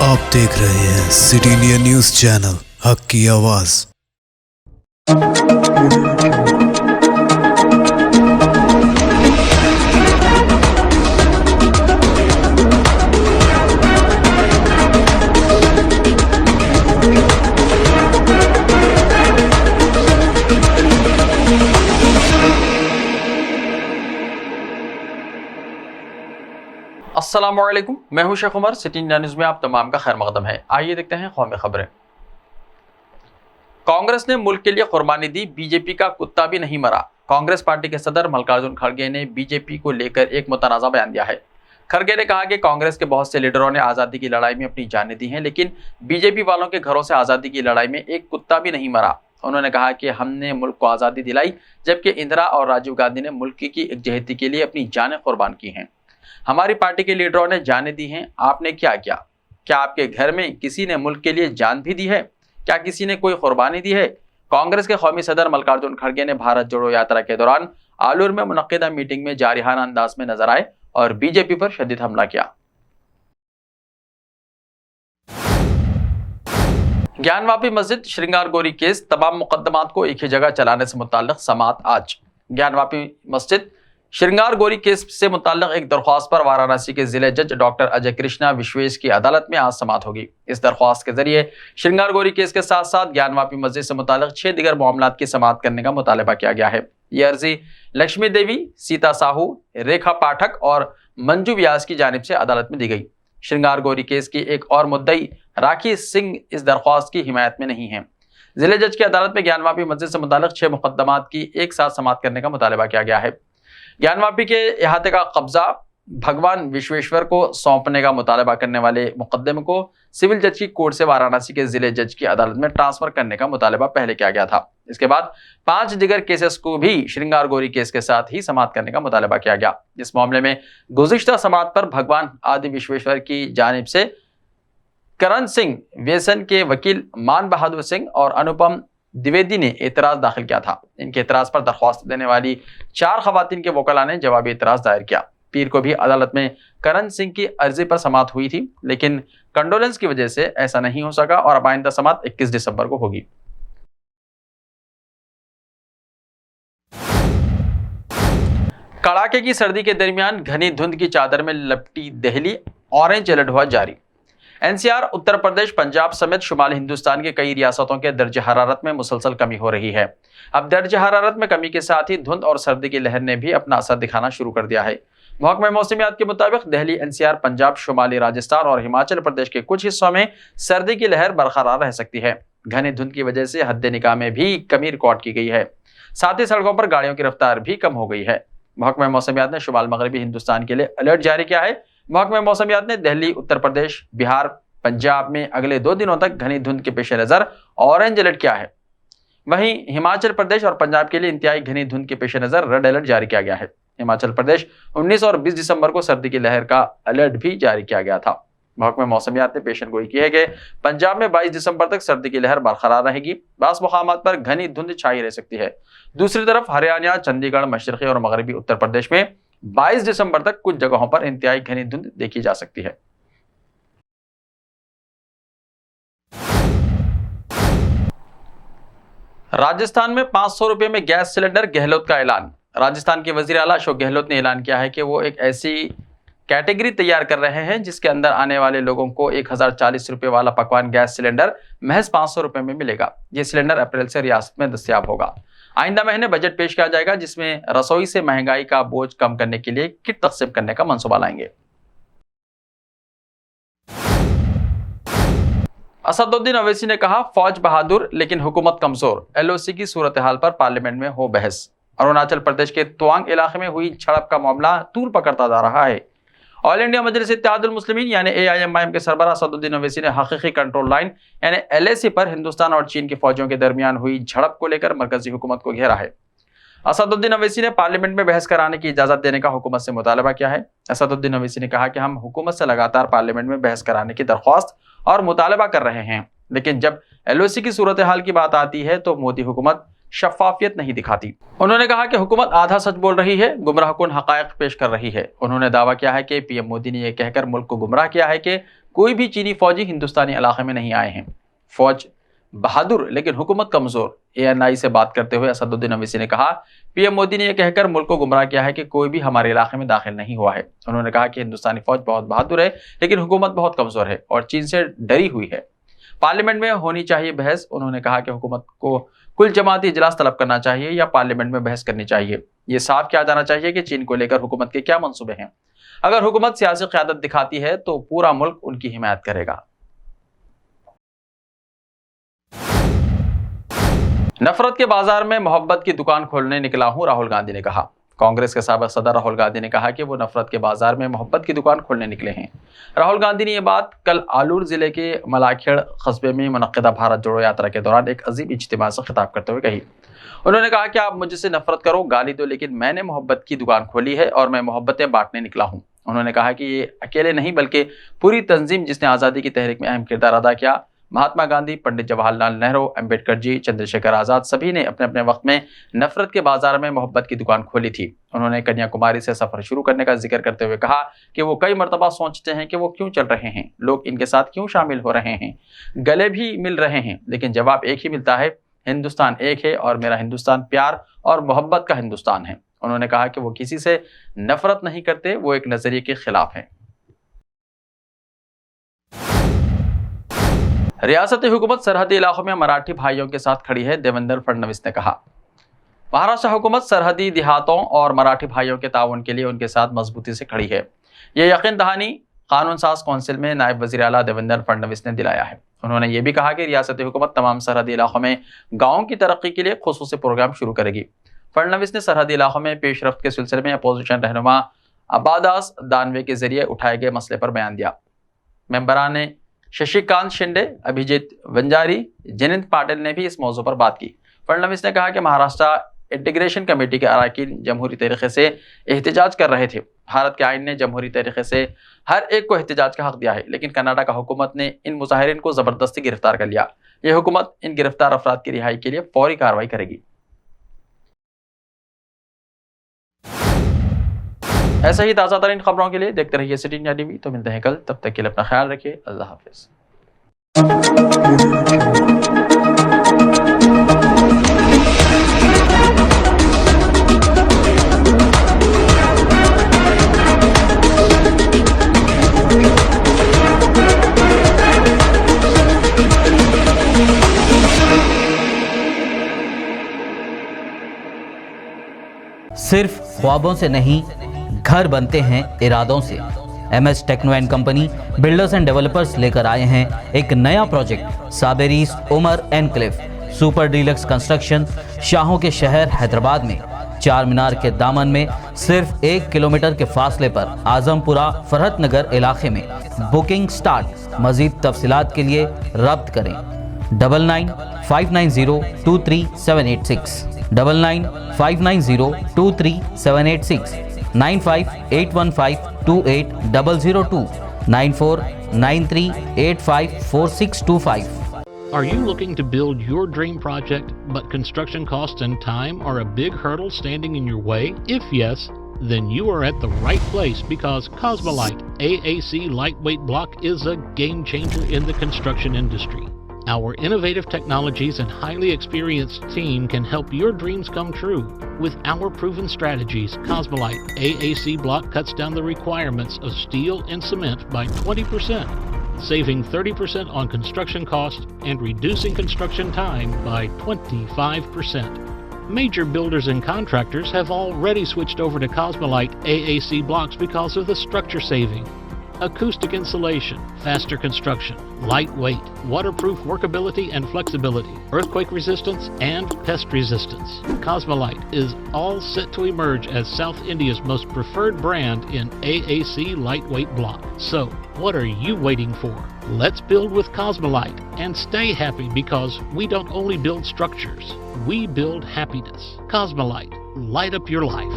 आप देख रहे हैं सिटी इंडिया न्यूज चैनल, हक की आवाज। अस्सलामुअलैकुम, मैं हूं Sheikh Umar. City India News में आप तमाम का खैर मकदम है। आइए देखते हैं कौमी खबरें। कांग्रेस ने मुल्क के लिए कुर्बानी दी, बीजेपी का कुत्ता भी नहीं मरा। कांग्रेस पार्टी के सदर मल्लिकार्जुन खड़गे ने बीजेपी को लेकर एक मुतनाज़ा बयान दिया है। खड़गे ने कहा कि कांग्रेस के बहुत से लीडरों ने आज़ादी की लड़ाई में अपनी जानें दी हैं, लेकिन बीजेपी वालों के घरों से आज़ादी की लड़ाई में एक कुत्ता भी नहीं मरा। उन्होंने कहा कि हमने मुल्क को आज़ादी दिलाई, जबकि इंदिरा और राजीव गांधी ने मुल्क की एकजहती के लिए अपनी जानें कुर्बान की हैं। हमारी पार्टी के लीडरों ने जानें दी हैं, आपने क्या किया? क्या आपके घर में किसी ने मुल्क के लिए जान भी दी है? क्या किसी ने कोई कुर्बानी दी है? कांग्रेस के कौमी सदर मल्लिकार्जुन खड़गे ने भारत जोड़ो यात्रा के दौरान आलूर में मुनक्किदा मीटिंग में जारिहाना अंदाज में नजर आए और बीजेपी पर शदीद हमला किया। ज्ञानवापी मस्जिद श्रृंगार गोरी केस, तमाम मुकदमात को एक ही जगह चलाने से मुताल्लिक समाअत आज। ज्ञानवापी मस्जिद श्रृंगार गोरी केस से मुताल्लिक एक दरख्वास्त पर वाराणसी के जिले जज डॉक्टर अजय कृष्णा विश्वेश की अदालत में आज समाअत होगी। इस दरख्वास्त के जरिए श्रृंगार गोरी केस के साथ साथ ज्ञानवापी मस्जिद से मुताल्लिक 6 दीगर मामलात की समाअत करने का मुतालबा किया गया है। यह अर्जी लक्ष्मी देवी, सीता साहू, रेखा पाठक और मंजू व्यास की जानिब से अदालत में दी गई। श्रृंगार गोरी केस की एक और मुद्दई राखी सिंह इस दरख्वास्त की हिमायत में नहीं है। जिले जज की अदालत में ज्ञानवापी मस्जिद से मुताल्लिक 6 मुकदमात की एक साथ समाअत करने का मुतालबा किया गया है। ज्ञानवापी के अहाते का कब्जा भगवान विश्वेश्वर को सौंपने का मुतालबा करने वाले मुकदमे को सिविल जज की कोर्ट से वाराणसी के जिले जज की अदालत में ट्रांसफर करने का मुतालबा पहले किया गया था। इसके बाद 5 दीगर केसेस को भी श्रृंगार गोरी केस के साथ ही समाअत करने का मुतालबा किया गया। इस मामले में गुज़िश्ता समाअत पर भगवान आदि विश्वेश्वर की जानिब से करण सिंह व्यसन के वकील मान बहादुर सिंह और अनुपम द्विवेदी ने एतराज दाखिल किया था। इनके एतराज पर दरख्वास्त देने वाली 4 खवातीन के वकला ने जवाबी एतराज दायर किया। पीर को भी अदालत में करण सिंह की अर्जी पर समाअत हुई थी, लेकिन कंडोलेंस की वजह से ऐसा नहीं हो सका और अब आइंदा समाअत 21 दिसंबर को होगी। कड़ाके की सर्दी के दरमियान घनी धुंध की चादर में लपटी दिल्ली, ऑरेंज अलर्ट हुआ जारी। एनसीआर, उत्तर प्रदेश, पंजाब समेत शुमाली हिंदुस्तान के कई रियासतों के दर्ज हरारत में मुसलसल कमी हो रही है। अब दर्ज हरारत में कमी के साथ ही धुंध और सर्दी की लहर ने भी अपना असर दिखाना शुरू कर दिया है। महकमा मौसमियात के मुताबिक दिल्ली, एनसीआर, पंजाब, शुमाली राजस्थान और हिमाचल प्रदेश के कुछ हिस्सों में सर्दी की लहर बरकरार रह सकती है। घनी धुंध की वजह से हद निगाह में भी कमी रिकॉर्ड की गई है। साथ ही सड़कों पर गाड़ियों की रफ्तार भी कम हो गई है। महकमा मौसमियात ने शुमाल मगरबी हिंदुस्तान के लिए अलर्ट जारी किया है। महकमा मौसमियात ने दिल्ली, उत्तर प्रदेश, बिहार, पंजाब में अगले 2 दिनों तक घनी धुंध के पेश नजर ऑरेंज अलर्ट किया है। वहीं हिमाचल प्रदेश और पंजाब के लिए इंतहाई घनी धुंध के पेश नजर रेड अलर्ट जारी किया गया है। हिमाचल प्रदेश 19 और 20 दिसंबर को सर्दी की लहर का अलर्ट भी जारी किया गया था। महकमा मौसमियात ने पेशन गोई की है कि पंजाब में 22 दिसंबर तक सर्दी की लहर बरकरार रहेगी। बास मुकामात पर घनी धुंध छाई रह सकती है। दूसरी तरफ हरियाणा, चंडीगढ़, मशरक़ी और मगरबी उत्तर प्रदेश में 22 दिसंबर तक कुछ जगहों पर इंतहाई घनी धुंध देखी जा सकती है। राजस्थान में 500 रुपए में गैस सिलेंडर, गहलोत का ऐलान। राजस्थान के वजीर आला अशोक गहलोत ने ऐलान किया है कि वो एक ऐसी कैटेगरी तैयार कर रहे हैं जिसके अंदर आने वाले लोगों को 1040 रुपए वाला पकवान गैस सिलेंडर महज 500 रुपए में मिलेगा। ये सिलेंडर अप्रैल से रियासत में दस्तयाब होगा। आइंदा महीने बजट पेश किया जाएगा, जिसमें रसोई से महंगाई का बोझ कम करने के लिए किट तकसीम करने का मंसूबा लाएंगे। असदुद्दीन अवैसी ने कहा, फौज बहादुर लेकिन हुकूमत कमजोर। एलओसी की सूरत हाल पर पार्लियामेंट में हो बहस। अरुणाचल प्रदेश के तवांग इलाके में हुई झड़प का मामला तूल पकड़ता जा रहा है। ऑल इंडिया मजलिस इत्तेहादुल मुस्लिमीन यानी AIMIM के सरबराह असदुद्दीन अवैसी ने हकीकी कंट्रोल लाइन यानी LAC पर हिंदुस्तान और चीन की फौजियों के दरमियान हुई झड़प को लेकर मरकजी हुकूमत को घेरा है। असदुद्दीन अवैसी ने पार्लियामेंट में बहस कराने की इजाजत देने का हुकूमत से मुतालबा किया है। असदुद्दीन अवैसी ने कहा कि हम हुकूमत से लगातार पार्लियामेंट में बहस कराने की दरख्वास्त और मुतालबा कर रहे हैं, लेकिन जब LOC की सूरत हाल की बात आती है तो मोदी हुकूमत शफाफियत नहीं दिखाती। उन्होंने कहा कि हुकूमत आधा सच बोल रही है, गुमराहकुन हकायक पेश कर रही है। उन्होंने दावा किया है कि पीएम मोदी ने यह कहकर मुल्क को गुमराह किया है कि कोई भी चीनी फौजी हिंदुस्तानी इलाके में नहीं आए हैं। फौज बहादुर लेकिन हुकूमत कमजोर। ANI से बात करते हुए असदुद्दीन अवीसी ने कहा, पीएम मोदी ने यह कहकर मुल्क को गुमराह किया है कि कोई भी हमारे इलाके में दाखिल नहीं हुआ है। उन्होंने कहा कि हिंदुस्तानी फौज बहुत बहादुर है लेकिन हुकूमत बहुत कमजोर है और चीन से डरी हुई है। पार्लियामेंट में होनी चाहिए बहस। उन्होंने कहा कि हुकूमत को कुल जमाती इजलास तलब करना चाहिए या पार्लियामेंट में बहस करनी चाहिए। ये साफ किया जाना चाहिए कि चीन को लेकर हुकूमत के क्या मंसूबे हैं। अगर हुकूमत सियासी क़यादत दिखाती है तो पूरा मुल्क उनकी हिमायत करेगा। नफरत के बाजार में मोहब्बत की दुकान खोलने निकला हूं, राहुल गांधी ने कहा। कांग्रेस के साबिक सदर राहुल गांधी ने कहा कि वो नफरत के बाजार में मोहब्बत की दुकान खोलने निकले हैं। राहुल गांधी ने यह बात कल आलूर जिले के मलाखेड़ कस्बे में मुनक्किदा भारत जोड़ो यात्रा के दौरान एक अजीम इज्तिमा से खिताब करते हुए कही। उन्होंने कहा कि आप मुझसे नफरत करो, गाली दो, लेकिन मैंने मोहब्बत की दुकान खोली है और मैं मोहब्बतें बांटने निकला हूँ। उन्होंने कहा कि ये अकेले नहीं बल्कि पूरी तंजीम जिसने आज़ादी की तहरीक में अहम किरदार अदा किया, महात्मा गांधी, पंडित जवाहरलाल नेहरू, अम्बेडकर जी, चंद्रशेखर आज़ाद, सभी ने अपने अपने वक्त में नफरत के बाजार में मोहब्बत की दुकान खोली थी। उन्होंने कन्याकुमारी से सफर शुरू करने का जिक्र करते हुए कहा कि वो कई मरतबा सोचते हैं कि वो क्यों चल रहे हैं, लोग इनके साथ क्यों शामिल हो रहे हैं, गले भी मिल रहे हैं, लेकिन जवाब एक ही मिलता है, हिंदुस्तान एक है और मेरा हिंदुस्तान प्यार और मोहब्बत का हिंदुस्तान है। उन्होंने कहा कि वो किसी से नफरत नहीं करते, वो एक नजरिए के खिलाफ है। रियासती हुकूमत सरहदी इलाकों में मराठी भाइयों के साथ खड़ी है, देवेंद्र फडणवीस ने कहा। महाराष्ट्र हुकूमत सरहदी देहातों और मराठी भाइयों के ताउन के लिए उनके साथ मजबूती से खड़ी है। ये यकीन दहानी कानून साज कौंसिल में नायब वजीर आला देवेंद्र फडणवीस ने दिलाया है। उन्होंने ये भी कहा कि रियासती हुकूमत तमाम सरहदी इलाकों में गाँव की तरक्की के लिए खुसूसी प्रोग्राम शुरू करेगी। फडणवीस ने सरहदी इलाकों में पेशरफ्त के सिलसिले में अपोजिशन रहनुमा अब्बास दानवे के जरिए उठाए गए मसले पर बयान दिया। मेंबरान ने शशिकांत शिंदे, अभिजीत वंजारी, जयंत पाटिल ने भी इस मौजू पर बात की। फडणवीस ने कहा कि महाराष्ट्र इंटीग्रेशन कमेटी के अरकान जमहूरी तरीके से एहतजाज कर रहे थे। भारत के आइन ने जमहूरी तरीके से हर एक को एहतजाज का हक दिया है, लेकिन कर्नाटक हुकूमत ने इन मुजाहिरीन को जबरदस्ती गिरफ्तार कर लिया। यह हुकूमत इन गिरफ्तार अफराद की रिहाई के लिए फौरी कार्रवाई करेगी। ऐसे ही ताज़ा तरीन खबरों के लिए देखते रहिए सिटी इंडिया टीवी। तो मिलते हैं कल, तब तक के लिए अपना ख्याल रखिए। अल्लाह हाफिज। सिर्फ ख्वाबों से नहीं, घर बनते हैं इरादों से। MS techno and company builders and developers लेकर आए हैं एक नया प्रोजेक्ट, साबेरीज Umar enclave super deluxe construction, शाहों के शहर हैदराबाद में। चार मीनार के दामन में सिर्फ 1 किलोमीटर के फासले पर आजमपुरा फरहत नगर इलाके में। Booking start. मजीद तफसीलात के लिए रब्त करें 9959023786 9959023786 9581528002 9493854625। Are you looking to build your dream project, but construction costs and time are a big hurdle standing in your way? If yes, then you are at the right place, because Cosmolite AAC lightweight block is a game changer in the construction industry. Our innovative technologies and highly experienced team can help your dreams come true. With our proven strategies, Cosmolite AAC block cuts down the requirements of steel and cement by 20%, saving 30% on construction costs and reducing construction time by 25%. Major builders and contractors have already switched over to Cosmolite AAC blocks because of the structure saving. Acoustic insulation, faster construction, lightweight, waterproof workability and flexibility, earthquake resistance and pest resistance. Cosmolite is all set to emerge as South India's most preferred brand in AAC lightweight block. So, what are you waiting for? Let's build with Cosmolite and stay happy, because we don't only build structures, we build happiness. Cosmolite, light up your life.